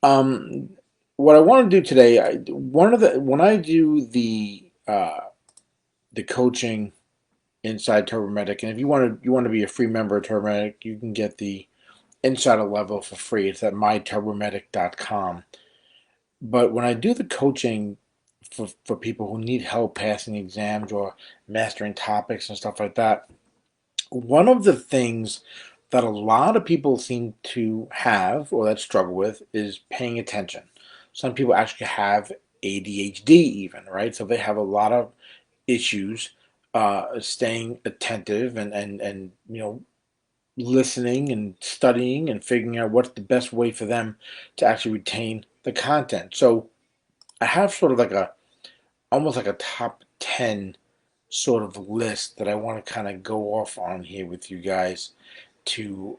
Um, what I want to do today, when I do the coaching inside TurboMedic, and if you want to be a free member of TurboMedic, you can get the insider level for free. It's at myturbomedic.com. But when I do the coaching for people who need help passing exams or mastering topics and stuff like that, one of the things that a lot of people seem to have or that struggle with is paying attention. Some people actually have ADHD, even, right? So they have a lot of issues staying attentive and listening and studying and figuring out what's the best way for them to actually retain the content. So I have sort of like a almost like a top 10 sort of list that I want to kind of go off on here with you guys to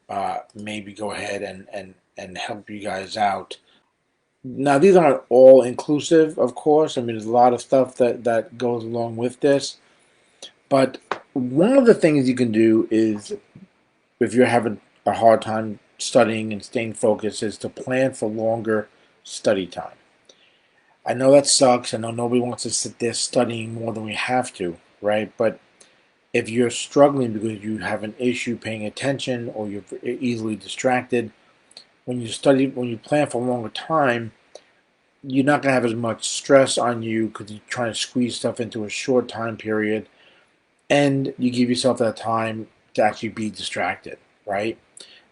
maybe go ahead and help you guys out. Now, these aren't all inclusive, of course. I mean, there's a lot of stuff that goes along with this. But one of the things you can do is, if you're having a hard time studying and staying focused, is to plan for longer study time. I know that sucks. I know nobody wants to sit there studying more than we have to, right? But if you're struggling because you have an issue paying attention or you're easily distracted, when you plan for a longer time, you're not going to have as much stress on you because you're trying to squeeze stuff into a short time period, and you give yourself that time to actually be distracted, right?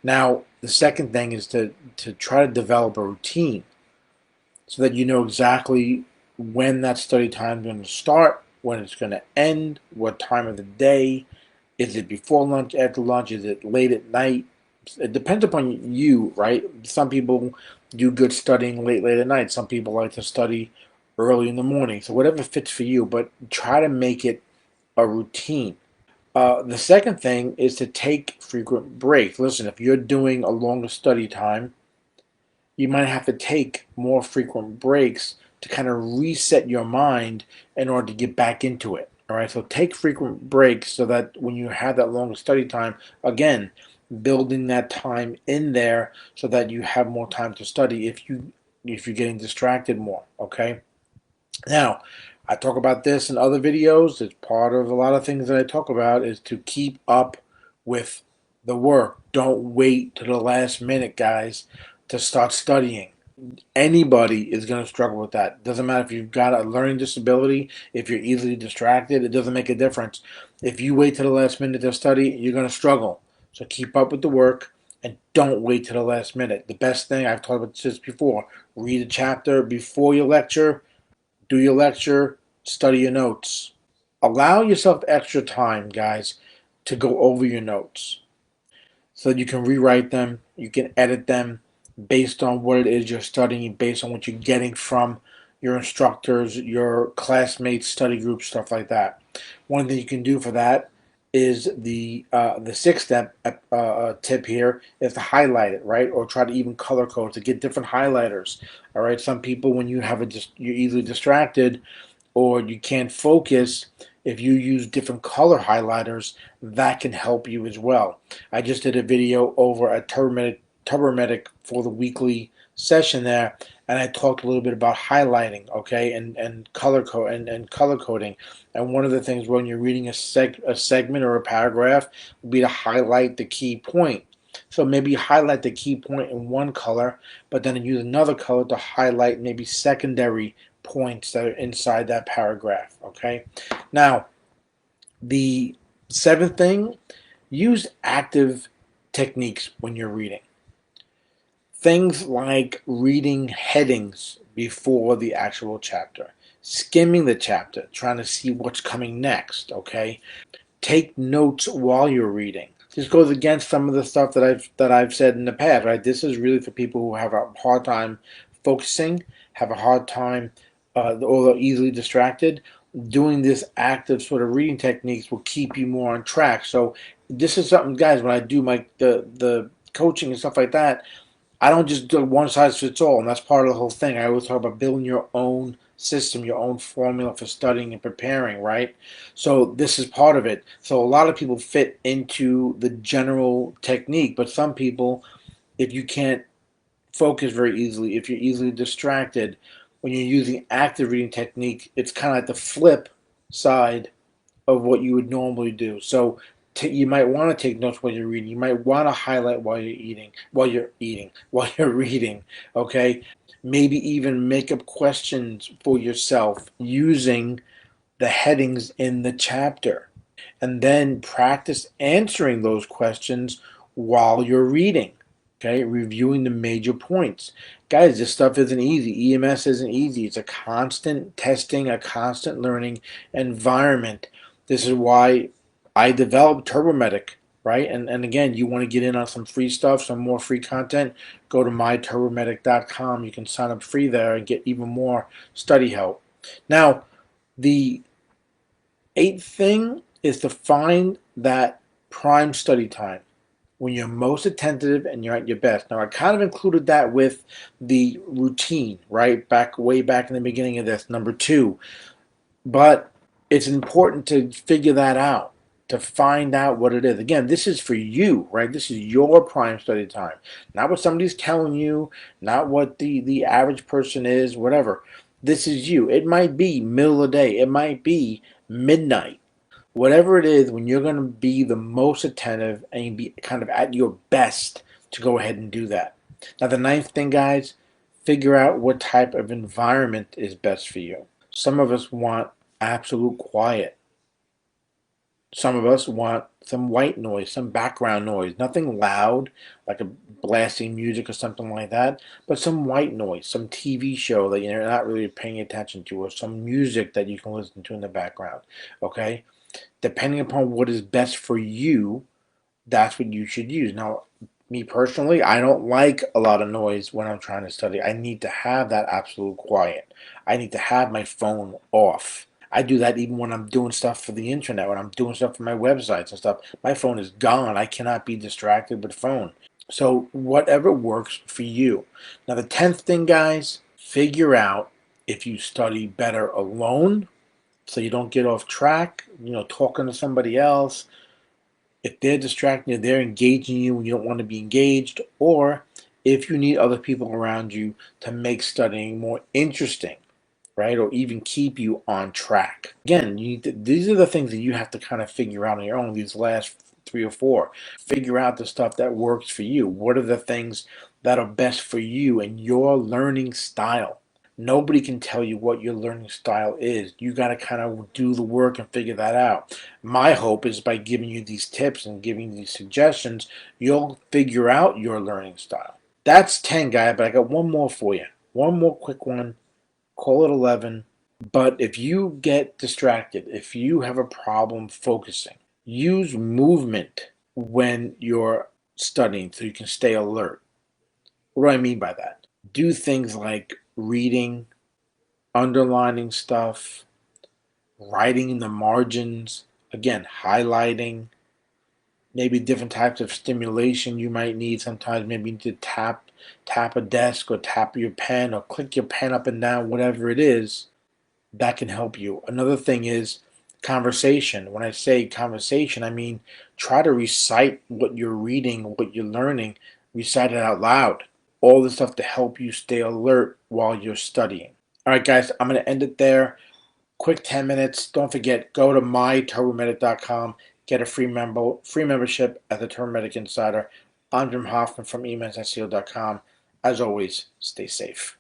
Now, the second thing is to try to develop a routine so that you know exactly when that study time is going to start, when it's going to end, what time of the day. Is it before lunch, after lunch? Is it late at night? It depends upon you, right? Some people do good studying late at night. Some people like to study early in the morning. So whatever fits for you, but try to make it a routine. The second thing is to take frequent breaks. Listen, if you're doing a longer study time, you might have to take more frequent breaks to kind of reset your mind in order to get back into it. All right, so take frequent breaks so that when you have that longer study time, again, building that time in there so that you have more time to study if you're getting distracted more. Okay, now I talk about this in other videos. It's part of a lot of things that I talk about is to keep up with the work. Don't wait to the last minute, guys, to start studying. Anybody is going to struggle with that. Doesn't matter if you've got a learning disability, if you're easily distracted, it doesn't make a difference. If you wait to the last minute to study, you're going to struggle. So keep up with the work and don't wait to the last minute. The best thing, I've talked about this before, read a chapter before your lecture, do your lecture, study your notes. Allow yourself extra time, guys, to go over your notes so that you can rewrite them, you can edit them based on what it is you're studying, based on what you're getting from your instructors, your classmates, study groups, stuff like that. One thing you can do for that is the sixth step tip here is to highlight it, right, or try to even color code to get different highlighters. All right, some people when you have you're easily distracted or you can't focus, if you use different color highlighters, that can help you as well. I just did a video over at TurboMedic for the weekly session there, and I talked a little bit about highlighting, okay, and color coding. And one of the things when you're reading a segment or a paragraph would be to highlight the key point. So maybe you highlight the key point in one color, but then use another color to highlight maybe secondary points that are inside that paragraph. Okay. Now, the seventh thing, use active techniques when you're reading. Things like reading headings before the actual chapter, skimming the chapter, trying to see what's coming next. Okay. Take notes while you're reading. This goes against some of the stuff that I've said in the past, right? This is really for people who have a hard time focusing, have a hard time, or are easily distracted. Doing this active sort of reading techniques will keep you more on track. So this is something, guys. When I do the coaching and stuff like that, I don't just do one size fits all, and that's part of the whole thing. I always talk about building your own system, your own formula for studying and preparing, right? So this is part of it. So a lot of people fit into the general technique, but some people, if you can't focus very easily, if you're easily distracted, when you're using active reading technique, it's kind of like the flip side of what you would normally do. So you might want to take notes while you're reading. You might want to highlight while you're reading. Okay, maybe even make up questions for yourself using the headings in the chapter, and then practice answering those questions while you're reading. Okay, reviewing the major points. Guys, this stuff isn't easy. EMS isn't easy. It's a constant testing, a constant learning environment. This is why I developed TurboMedic, right? And again, you want to get in on some free stuff, some more free content, go to myturbomedic.com. You can sign up free there and get even more study help. Now, the eighth thing is to find that prime study time when you're most attentive and you're at your best. Now, I kind of included that with the routine, right? Way back in the beginning of this, number two. But it's important to figure that out, to find out what it is. Again, this is for you, right? This is your prime study time, not what somebody's telling you, not what the average person is, whatever. This is you. It might be middle of the day. It might be midnight. Whatever it is, when you're going to be the most attentive and be kind of at your best, to go ahead and do that. Now, the ninth thing, guys, figure out what type of environment is best for you. Some of us want absolute quiet. Some of us want some white noise, some background noise, nothing loud like a blasting music or something like that, but some white noise, some TV show that you're not really paying attention to, or some music that you can listen to in the background. Okay? Depending upon what is best for you, that's what you should use. Now, me personally, I don't like a lot of noise when I'm trying to study. I need to have that absolute quiet. I need to have my phone off. I do that even when I'm doing stuff for the internet, when I'm doing stuff for my websites and stuff. My phone is gone. I cannot be distracted with phone. So whatever works for you. Now the 10th thing, guys, figure out if you study better alone so you don't get off track, talking to somebody else. If they're distracting you, they're engaging you when you don't want to be engaged, or if you need other people around you to make studying more interesting, right? Or even keep you on track. Again, these are the things that you have to kind of figure out on your own, these last three or four. Figure out the stuff that works for you. What are the things that are best for you and your learning style? Nobody can tell you what your learning style is. You got to kind of do the work and figure that out. My hope is by giving you these tips and giving you these suggestions, you'll figure out your learning style. That's 10, guys, but I got one more for you. One more quick one. Call it 11. But if you get distracted, if you have a problem focusing, use movement when you're studying so you can stay alert. What do I mean by that? Do things like reading, underlining stuff, writing in the margins, again, highlighting, maybe different types of stimulation you might need. Sometimes maybe you need to tap a desk or tap your pen or click your pen up and down, whatever it is, that can help you. Another thing is conversation. When I say conversation, I mean try to recite what you're reading, what you're learning, recite it out loud. All this stuff to help you stay alert while you're studying. All right, guys, I'm going to end it there. Quick 10 minutes. Don't forget, go to myturbomedic.com. Get a free membership at the TurboMedic Insider. I'm Jim Hoffman from emsSEO.com. As always, stay safe.